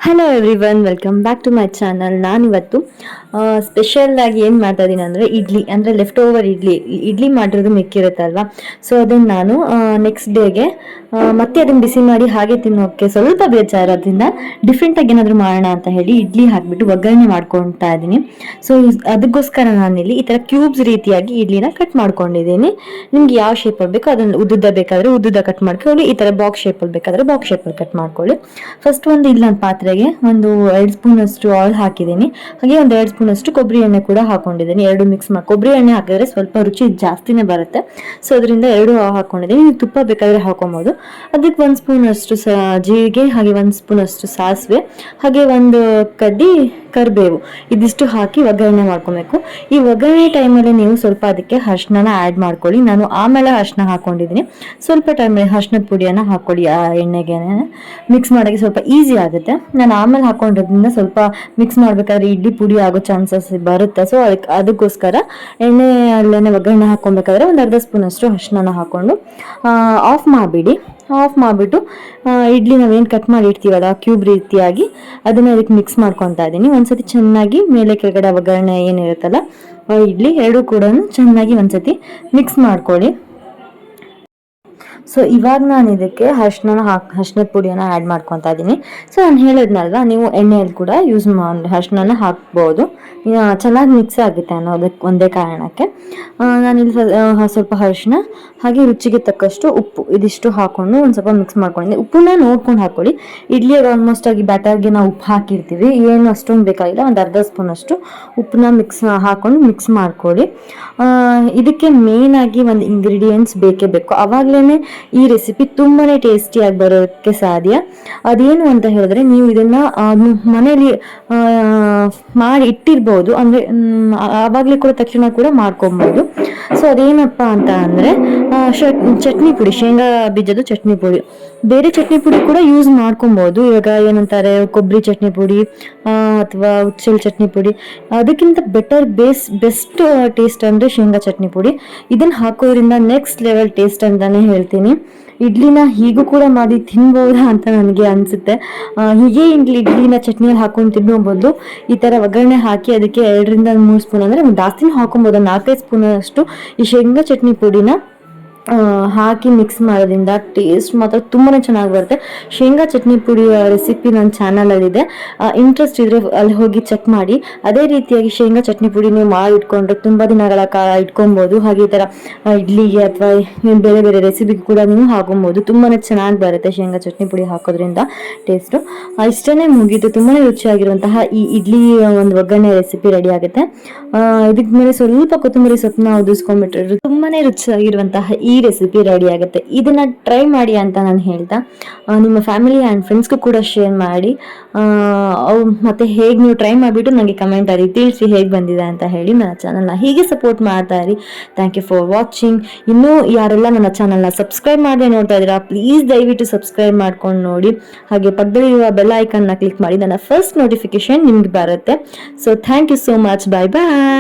Hello everyone, welcome back to my channel. ನಾನಿವತ್ತು special ಆಗಿ ಏನು ಮಾಡ್ತಾ ಇದ್ದೀನಿ ಅಂದರೆ ಇಡ್ಲಿ, ಅಂದರೆ ಲೆಫ್ಟ್ ಓವರ್ ಇಡ್ಲಿ ಮಾಡಿರೋದು ಮಿಕ್ಕಿರುತ್ತಲ್ವಾ. ಸೊ ಅದನ್ನು ನಾನು ನೆಕ್ಸ್ಟ್ ಡೇಗೆ ಮತ್ತೆ ಅದನ್ನು ಬಿಸಿ ಮಾಡಿ ಹಾಗೆ ತಿನ್ನೋಕ್ಕೆ ಸ್ವಲ್ಪ ಬೇಜಾರೋದ್ರಿಂದ ಡಿಫ್ರೆಂಟಾಗಿ ಏನಾದರೂ ಮಾಡೋಣ ಅಂತ ಹೇಳಿ ಇಡ್ಲಿ ಹಾಕಿಬಿಟ್ಟು ಒಗ್ಗರಣೆ ಮಾಡ್ಕೊತಾ ಇದ್ದೀನಿ. ಸೊ ಅದಕ್ಕೋಸ್ಕರ ನಾನಿಲ್ಲಿ ಈ ಥರ ಕ್ಯೂಬ್ಸ್ ರೀತಿಯಾಗಿ ಇಡ್ಲಿನ ಕಟ್ ಮಾಡ್ಕೊಂಡಿದ್ದೀನಿ. ನಿಮ್ಗೆ ಯಾವ ಶೇಪಲ್ಲಿ ಬೇಕೋ ಅದನ್ನು ಉದ್ದುದ್ದ ಬೇಕಾದರೆ ಉದ್ದುದ್ದ ಕಟ್ ಮಾಡ್ಕೊಳ್ಳಿ, ಈ ಥರ ಬಾಕ್ಸ್ ಶೇಪಲ್ಲಿ ಬೇಕಾದರೆ ಬಾಕ್ಸ್ ಶೇಪಲ್ಲಿ ಕಟ್ ಮಾಡ್ಕೊಳ್ಳಿ. ಫಸ್ಟ್ ಒಂದು ಇಲ್ಲೊಂದು ಪಾತ್ರೆಗೆ ಒಂದು 2 ಸ್ಪೂನ್ ಅಷ್ಟು ಆಯಿಲ್ ಹಾಕಿದ್ದೀನಿ. ಹಾಗೆ ಒಂದು 2 ಸ್ಪೂನ್ ಅಷ್ಟು ಕೊಬ್ಬರಿ ಎಣ್ಣೆ ಕೂಡ ಹಾಕೊಂಡಿದ್ದೀನಿ. ಎರಡು ಮಿಕ್ಸ್ ಮಾಡಿ, ಕೊಬ್ಬರಿ ಎಣ್ಣೆ ಹಾಕಿದ್ರೆ ಸ್ವಲ್ಪ ರುಚಿ ಜಾಸ್ತಿನೇ ಬರುತ್ತೆ. ಸೊ ಅದರಿಂದ ಎರಡು ಹಾಕೊಂಡಿದ್ದೀನಿ. ನೀವು ತುಪ್ಪ ಬೇಕಾದರೆ ಹಾಕೊಬೋದು. ಅದಕ್ಕೆ 1 ಸ್ಪೂನ್ ಅಷ್ಟು ಜೀರಿಗೆ, ಹಾಗೆ 1 ಸ್ಪೂನ್ ಅಷ್ಟು ಸಾಸಿವೆ, ಹಾಗೆ ಒಂದು ಕಡ್ಡಿ ಕರಿಬೇವು, ಇದಿಷ್ಟು ಹಾಕಿ ಒಗ್ಗರಣೆ ಮಾಡ್ಕೊಬೇಕು. ಈ ಒಗ್ಗರಣೆ ಟೈಮಲ್ಲಿ ನೀವು ಸ್ವಲ್ಪ ಅದಕ್ಕೆ ಅರಿಶಿನ ಆ್ಯಡ್ ಮಾಡ್ಕೊಳ್ಳಿ. ನಾನು ಆಮೇಲೆ ಅರಿಶಿನ ಹಾಕೊಂಡಿದ್ದೀನಿ. ಸ್ವಲ್ಪ ಟೈಮಲ್ಲಿ ಅರಿಶಿನದ ಪುಡಿಯನ್ನು ಹಾಕ್ಕೊಳ್ಳಿ. ಆ ಎಣ್ಣೆಗೆ ಮಿಕ್ಸ್ ಮಾಡೋಕ್ಕೆ ಸ್ವಲ್ಪ ಈಸಿ ಆಗುತ್ತೆ. ನಾನು ಆಮೇಲೆ ಹಾಕೊಂಡಿರೋದ್ರಿಂದ ಸ್ವಲ್ಪ ಮಿಕ್ಸ್ ಮಾಡಬೇಕಾದ್ರೆ ಇಡ್ಲಿ ಪುಡಿ ಆಗೋ ಚಾನ್ಸಸ್ ಬರುತ್ತೆ. ಸೊ ಅದಕ್ಕೋಸ್ಕರ ಎಣ್ಣೆಯಲ್ಲೇ ಒಗ್ಗರಣೆ ಹಾಕ್ಕೊಬೇಕಾದ್ರೆ ಒಂದು ಅರ್ಧ ಸ್ಪೂನ್ ಅಷ್ಟು ಅರಿಶಿನ ಹಾಕ್ಕೊಂಡು ಆಫ್ ಮಾಡಿಬಿಟ್ಟು ಇಡ್ಲಿ ನಾವೇನು ಕಟ್ ಮಾಡಿ ಇಡ್ತೀವಲ್ಲ ಕ್ಯೂಬ್ ರೀತಿಯಾಗಿ, ಅದನ್ನು ಅದಕ್ಕೆ ಮಿಕ್ಸ್ ಮಾಡ್ಕೊತಾ ಇದ್ದೀನಿ. ಒಂದ್ಸತಿ ಚೆನ್ನಾಗಿ ಮೇಲೆ ಕೆಳಗಡೆ ಒಗ್ಗರಣೆ ಏನಿರುತ್ತಲ್ಲ ಇಡ್ಲಿ ಎರಡೂ ಕೂಡ ಚೆನ್ನಾಗಿ ಒಂದ್ಸತಿ ಮಿಕ್ಸ್ ಮಾಡ್ಕೊಳ್ಳಿ. ಸೊ ಇವಾಗ ನಾನು ಇದಕ್ಕೆ ಅರಿಶಿನದ ಪುಡಿಯನ್ನು ಆ್ಯಡ್ ಮಾಡ್ಕೊತಾ ಇದ್ದೀನಿ. ಸೊ ನಾನು ಹೇಳಿದ್ನಲ್ವ, ನೀವು ಎಣ್ಣೆಯಲ್ಲಿ ಕೂಡ ಅರಿಶಿನ ಹಾಕ್ಬೋದು, ಚೆನ್ನಾಗಿ ಮಿಕ್ಸ್ ಆಗುತ್ತೆ ಅನ್ನೋದಕ್ಕೆ ಒಂದೇ ಕಾರಣಕ್ಕೆ. ನಾನಿಲ್ಲಿ ಸ್ವಲ್ಪ ಅರಿಶಿನ ಹಾಗೆ ರುಚಿಗೆ ತಕ್ಕಷ್ಟು ಉಪ್ಪು, ಇದಿಷ್ಟು ಹಾಕ್ಕೊಂಡು ಒಂದು ಸ್ವಲ್ಪ ಮಿಕ್ಸ್ ಮಾಡ್ಕೊಂಡಿದ್ದೆ. ಉಪ್ಪನ್ನ ನೋಡ್ಕೊಂಡು ಹಾಕ್ಕೊಳ್ಳಿ. ಇಡ್ಲಿಗೆ ಆಲ್ಮೋಸ್ಟ್ ಆಗಿ ಬ್ಯಾಟರ್ಗೆ ನಾವು ಉಪ್ಪು ಹಾಕಿರ್ತೀವಿ, ಏನು ಅಷ್ಟೊಂದು ಬೇಕಾಗಿಲ್ಲ. ಒಂದು ಅರ್ಧ ಸ್ಪೂನ್ ಅಷ್ಟು ಉಪ್ಪನ್ನ ಹಾಕ್ಕೊಂಡು ಮಿಕ್ಸ್ ಮಾಡ್ಕೊಳ್ಳಿ. ಇದಕ್ಕೆ ಮೇಯ್ನಾಗಿ ಒಂದು ಇಂಗ್ರೀಡಿಯೆಂಟ್ಸ್ ಬೇಕೇ ಬೇಕು, ಆವಾಗಲೇ ಈ ರೆಸಿಪಿ ತುಂಬಾ ಟೇಸ್ಟಿಯಾಗಿ ಬರೋಕ್ಕೆ ಸಾಧ್ಯ. ಅದೇನು ಅಂತ ಹೇಳಿದ್ರೆ, ನೀವು ಇದನ್ನು ಮನೇಲಿ ಮಾಡಿ ಇಟ್ಟಿರ್ಬೋದು, ಅಂದರೆ ಆವಾಗಲೇ ಕೂಡ ತಕ್ಷಣ ಕೂಡ ಮಾಡ್ಕೊಬೋದು. ಸೊ ಅದೇನಪ್ಪ ಅಂತ ಅಂದರೆ ಚಟ್ನಿ ಪುಡಿ, ಶೇಂಗಾ ಬೀಜದ ಚಟ್ನಿ ಪುಡಿ. ಬೇರೆ ಚಟ್ನಿ ಪುಡಿ ಕೂಡ ಯೂಸ್ ಮಾಡ್ಕೊಬೋದು. ಇವಾಗ ಏನಂತಾರೆ, ಕೊಬ್ಬರಿ ಚಟ್ನಿ ಪುಡಿ ಅಥವಾ ಹುಚ್ಚೆಳ್ಳು ಚಟ್ನಿ ಪುಡಿ, ಅದಕ್ಕಿಂತ ಬೆಸ್ಟ್ ಟೇಸ್ಟ್ ಅಂದರೆ ಶೇಂಗಾ ಚಟ್ನಿ ಪುಡಿ. ಇದನ್ನು ಹಾಕೋದ್ರಿಂದ ನೆಕ್ಸ್ಟ್ ಲೆವೆಲ್ ಟೇಸ್ಟ್ ಅಂತಾನೆ ಹೇಳ್ತೀನಿ. ಇಡ್ಲಿನ ಹೀಗೂ ಕೂಡ ಮಾಡಿ ತಿನ್ಬೋದಾ ಅಂತ ನನಗೆ ಅನಿಸುತ್ತೆ. ಹೀಗೆ ಇಡ್ಲಿನ ಚಟ್ನಿಯಲ್ಲಿ ಹಾಕೊಂಡು ತಿನ್ನೋ ಬದಲು ಈ ಥರ ಒಗ್ಗರಣೆ ಹಾಕಿ ಅದಕ್ಕೆ 2 3 ಸ್ಪೂನ್, ಅಂದರೆ ಜಾಸ್ತಿನೂ ಹಾಕೊಬೋದು, 4-5 ಸ್ಪೂನ್ ಅಷ್ಟು ಈ ಶೇಂಗಾ ಚಟ್ನಿ ಪುಡಿನ ಹಾಕಿ ಮಿಕ್ಸ್ ಮಾಡೋದ್ರಿಂದ ಟೇಸ್ಟ್ ಮಾತ್ರ ತುಂಬಾ ಚೆನ್ನಾಗಿ ಬರುತ್ತೆ. ಶೇಂಗಾ ಚಟ್ನಿ ಪುಡಿ ರೆಸಿಪಿ ನನ್ನ ಚಾನಲಲ್ಲಿದೆ, ಇಂಟ್ರೆಸ್ಟ್ ಇದ್ದರೆ ಅಲ್ಲಿ ಹೋಗಿ ಚೆಕ್ ಮಾಡಿ. ಅದೇ ರೀತಿಯಾಗಿ ಶೇಂಗಾ ಚಟ್ನಿ ಪುಡಿ ನೀವು ಮಾಡಿ ಇಟ್ಕೊಂಡ್ರೆ ತುಂಬ ದಿನಗಳ ಕಾಲ ಇಟ್ಕೊಬೋದು. ಹಾಗೆ ಈ ಥರ ಇಡ್ಲಿಗೆ ಅಥವಾ ಬೇರೆ ಬೇರೆ ರೆಸಿಪಿಗೆ ಕೂಡ ನೀವು ಹಾಕೊಬೋದು. ತುಂಬಾ ಚೆನ್ನಾಗಿ ಬರುತ್ತೆ ಶೇಂಗಾ ಚಟ್ನಿ ಪುಡಿ ಹಾಕೋದ್ರಿಂದ ಟೇಸ್ಟು. ಇಷ್ಟೇ ಮುಗೀತು. ತುಂಬಾ ರುಚಿಯಾಗಿರುವಂತಹ ಈ ಇಡ್ಲಿ ಒಂದು ಒಗ್ಗರಣೆ ರೆಸಿಪಿ ರೆಡಿ ಆಗುತ್ತೆ. ಇದಕ್ಕೆ ಮೇಲೆ ಸ್ವಲ್ಪ ಕೊತ್ತಂಬರಿ ಸೊಪ್ಪನ್ನ ಉದಿಸ್ಕೊಂಡ್ಬಿಟ್ರೆ ತುಂಬಾ ರುಚಿಯಾಗಿರುವಂತಹ ಈ ರೆಸಿಪಿ ರೆಡಿ ಆಗುತ್ತೆ. ಇದನ್ನ ಟ್ರೈ ಮಾಡಿ ಅಂತ ನಾನು ಹೇಳ್ತಾ, ನಿಮ್ಮ ಫ್ಯಾಮಿಲಿ ಆ್ಯಂಡ್ ಫ್ರೆಂಡ್ಸ್ಗೂ ಕೂಡ ಶೇರ್ ಮಾಡಿ. ಮತ್ತೆ ಹೇಗೆ ನೀವು ಟ್ರೈ ಮಾಡಿಬಿಟ್ಟು ನನಗೆ ಕಮೆಂಟ್ ಅಲ್ಲಿ ತಿಳಿಸಿ ಹೇಗೆ ಬಂದಿದೆ ಅಂತ ಹೇಳಿ. ನನ್ನ ಚಾನಲ್ನ ಹೀಗೆ ಸಪೋರ್ಟ್ ಮಾಡ್ತಾ ಇರಿ. Thank you for watching. ಇನ್ನೂ ಯಾರೆಲ್ಲ ನನ್ನ ಚಾನಲ್ನ ಸಬ್ಸ್ಕ್ರೈಬ್ ಮಾಡದೆ ನೋಡ್ತಾ ಇದ್ದೀರಾ, ಪ್ಲೀಸ್ ದಯವಿಟ್ಟು ಸಬ್ಸ್ಕ್ರೈಬ್ ಮಾಡ್ಕೊಂಡು ನೋಡಿ. ಹಾಗೆ ಪಕ್ಕದಲ್ಲಿರುವ ಬೆಲ್ ಐಕನ್ನ ಕ್ಲಿಕ್ ಮಾಡಿ, ನನ್ನ ಫಸ್ಟ್ ನೋಟಿಫಿಕೇಶನ್ ನಿಮ್ಗೆ ಬರುತ್ತೆ. So thank you so much. Bye bye.